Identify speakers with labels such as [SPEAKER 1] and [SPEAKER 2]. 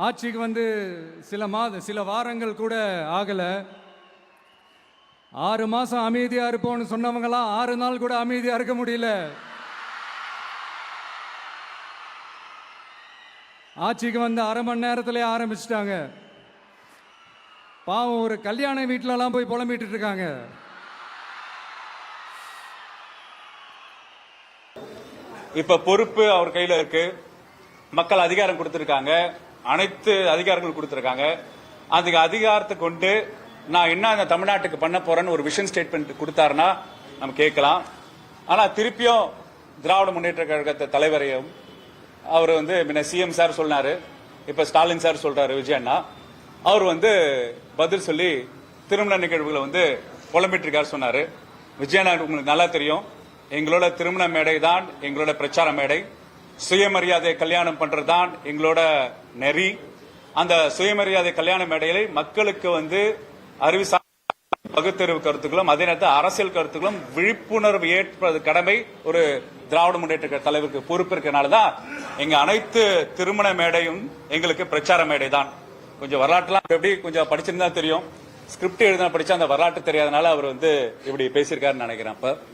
[SPEAKER 1] ஆட்சிக்கு வந்து சில வாரங்கள் கூட ஆகல. 6 மாசம் அமைதியா இருப்போம்னு சொன்னவங்களாம் 6 நாள் கூட அமைதியா இருக்க முடியல. ஆட்சிக்கு வந்து அரை மணி நேரத்திலே ஆரம்பிச்சிட்டாங்க. பாவம், ஒரு கல்யாண வீட்டிலலாம் போய் புலம்பிட்டு இருக்காங்க.
[SPEAKER 2] இப்ப பொறுப்பு அவர் கையில இருக்கு. மக்கள் அதிகாரம் கொடுத்திருக்காங்க, அனைத்து அதிகாரங்களும் கொடுத்திருக்காங்க. அதுக்கு அதிகாரத்தை கொண்டு நான் என்ன இந்த தமிழ்நாட்டுக்கு பண்ண போறேன்னு ஒரு விஷன் ஸ்டேட்மெண்ட் கொடுத்தாருன்னா நம்ம கேட்கலாம். ஆனா திருப்பியும் திராவிட முன்னேற்ற கழகத்தை தலைவரையும் அவர் வந்து முன்ன சிஎம் சார் சொன்னாரு, இப்ப ஸ்டாலின் சார் சொல்றாரு விஜய் அண்ணா. அவர் வந்து பதில் சொல்லி திருமண நிகழ்வுகளை வந்து புலம்பிட்டு இருக்காரு சொன்னாரு. விஜய் அண்ணா உங்களுக்கு நல்லா தெரியும், எங்களோட திருமண மேடை தான் எங்களோட பிரச்சார மேடை. சுயமரியாதை கல்யாணம் பண்றதுதான் எங்களோட நெறி. அந்த சுயமரியாதை கல்யாண மேடைகளை மக்களுக்கு வந்து அறிவு பகுத்தறிவு கருத்துக்களும் அதே நேரத்தில் அரசியல் கருத்துக்களும் விழிப்புணர்வு ஏற்பது கடமை ஒரு திராவிட முன்னேற்ற தலைவருக்கு பொறுப்பு இருக்கிறனாலதான் எங்க அனைத்து திருமண மேடையும் எங்களுக்கு பிரச்சார மேடை தான். கொஞ்சம் வரலாற்றுலாம் எப்படி கொஞ்சம் படிச்சிருந்தா தெரியும், ஸ்கிரிப்ட் எழுதினா படிச்சா அந்த வரலாற்று தெரியாதனால அவர் வந்து இப்படி பேசியிருக்காருன்னு நினைக்கிறேன்.